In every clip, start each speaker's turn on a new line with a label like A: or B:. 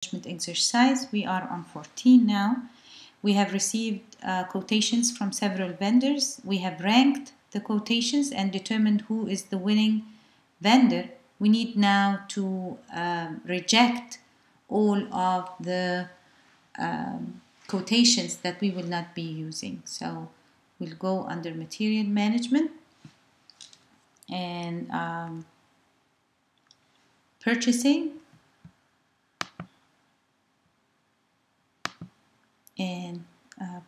A: exercise. We are on 14 now. We have received quotations from several vendors. We have ranked the quotations and determined who is the winning vendor. We need now to reject all of the quotations that we will not be using. So we'll go under material management and purchasing, and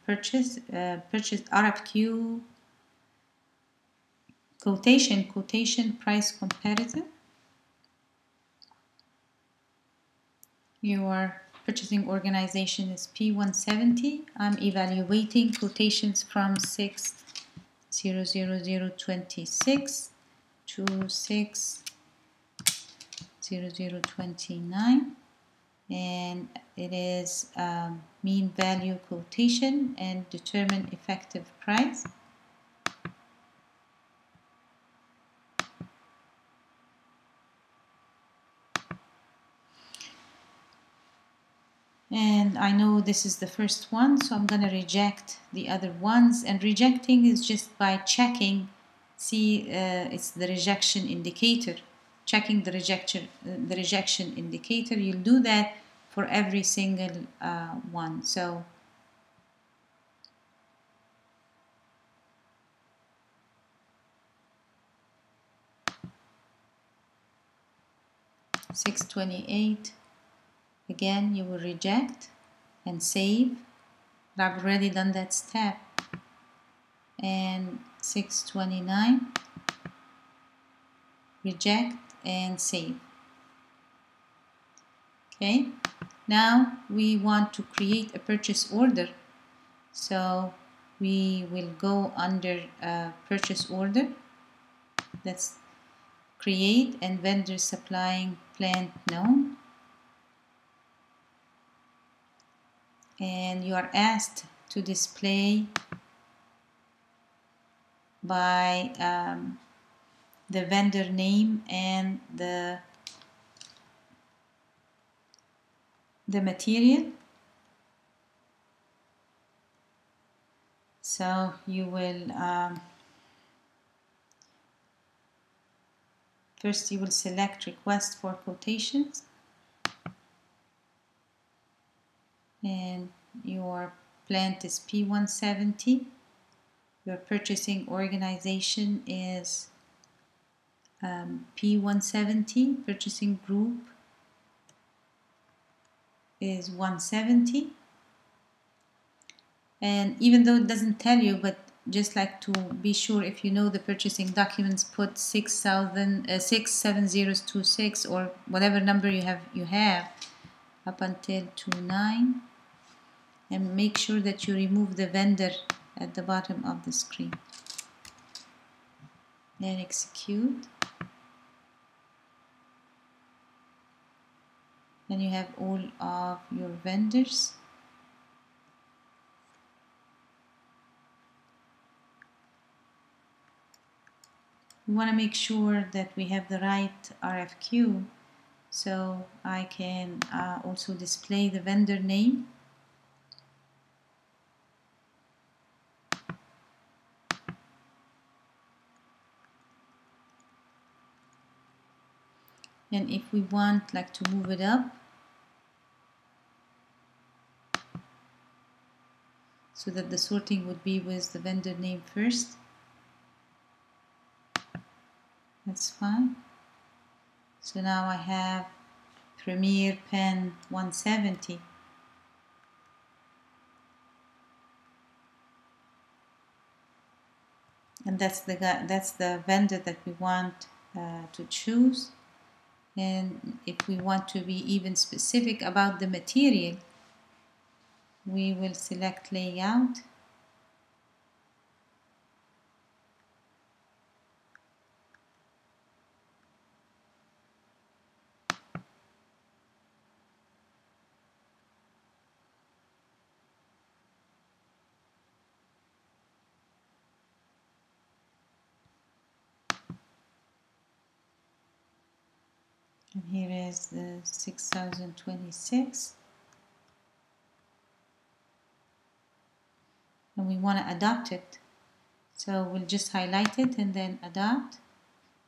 A: purchase RFQ quotation price comparison. Your purchasing organization is P170. I'm evaluating quotations from 6/00026 to 6/0029, and it is mean value quotation and determine effective price. And I know this is the first one, so I'm going to reject the other ones. And rejecting is just by checking, see it's the rejection indicator. Checking the rejection indicator. You'll do that for every single one. So $628. Again, you will reject and save. I've already done that step. And $629, reject and save. Okay, now we want to create a purchase order. So we will go under purchase order. Let's create and vendor supplying plant known. And you are asked to display by the vendor name and the material. So you will first you will select request for quotations, and your plant is P170. Your purchasing organization is P170. Purchasing group is 170. And even though it doesn't tell you, but just like to be sure, if you know the purchasing documents, put 67026 or whatever number you have up until 29, and make sure that you remove the vendor at the bottom of the screen. Then execute. Then you have all of your vendors. We want to make sure that we have the right RFQ, so I can also display the vendor name. And if we want like to move it up, so that the sorting would be with the vendor name first, that's fine. So now I have Premier Pen 170. And that's the vendor that we want to choose. And if we want to be even specific about the material, we will select layout. And here is the 6026. And we want to adopt it. So we'll just highlight it and then adopt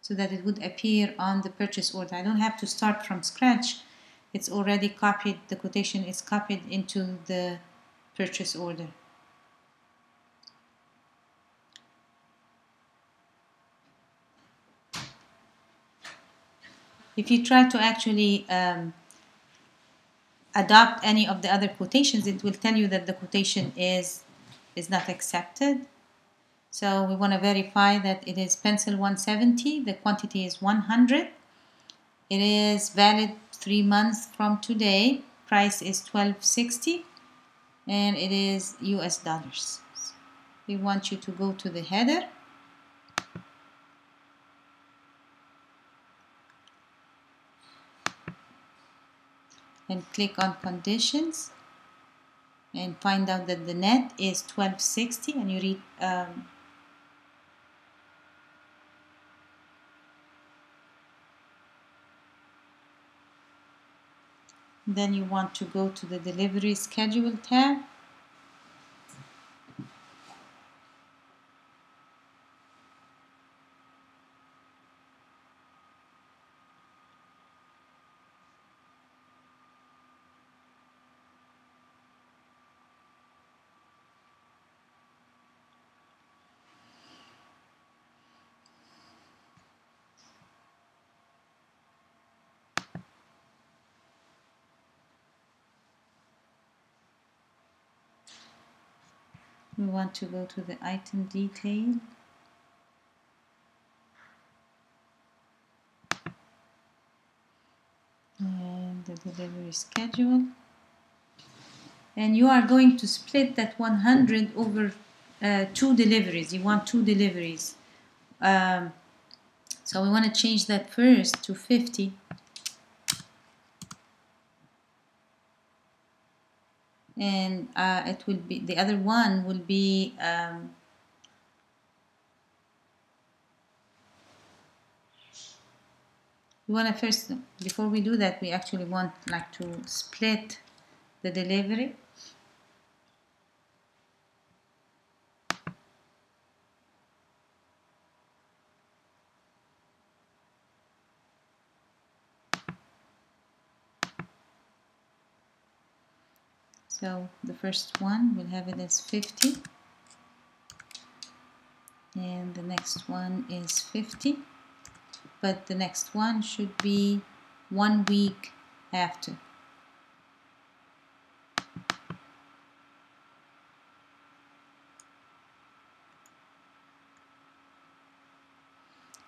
A: so that it would appear on the purchase order. I don't have to start from scratch. It's already copied, the quotation is copied into the purchase order. If you try to actually adopt any of the other quotations, it will tell you that the quotation is not accepted. So we want to verify that it is pencil 170, the quantity is 100. It is valid 3 months from today. Price is $12.60 and it is US dollars. We want you to go to the header and click on conditions and find out that the net is $12.60 and you read then you want to go to the delivery schedule tab. We want to go to the item detail and the delivery schedule, and you are going to split that 100 over 2 deliveries. You want 2 deliveries, so we want to change that first to 50. And it will be, the other one will be we want to first, before we do that, we actually want like to split the delivery. So the first one will have it as 50 and the next one is 50, but the next one should be 1 week after.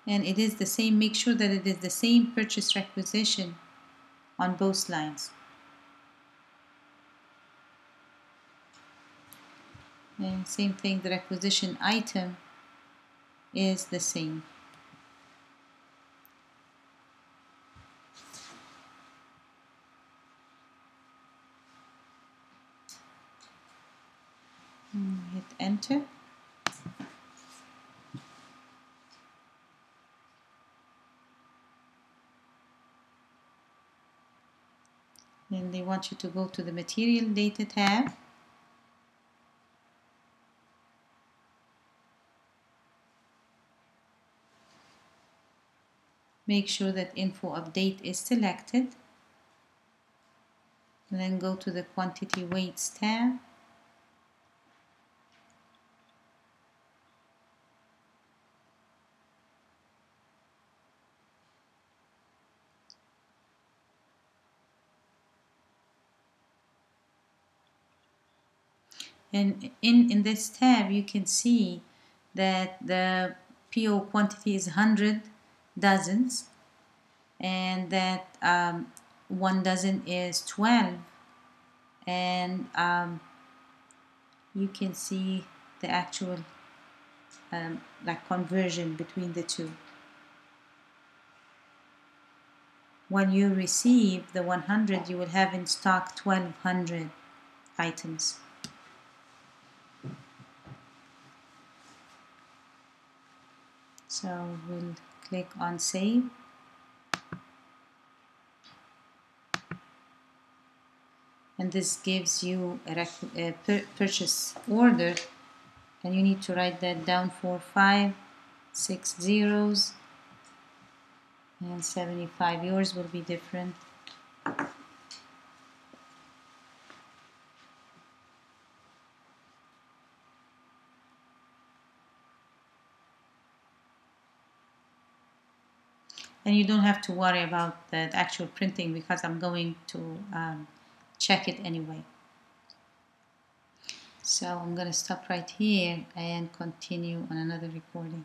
A: And it is the same, make sure that it is the same purchase requisition on both lines. And same thing, the requisition item is the same. Hit enter. Then they want you to go to the material data tab. Make sure that info update is selected. And then go to the quantity weights tab. And in this tab you can see that the PO quantity is 100 dozens and that 1 dozen is 12, and you can see the actual like conversion between the two. When you receive the 100, you will have in stock 1200 items. So we'll click on save. and this gives you a purchase order, and you need to write that down. 4, 5, 6 zeros and 75. Yours will be different. And you don't have to worry about the actual printing because I'm going to check it anyway. So I'm going to stop right here and continue on another recording.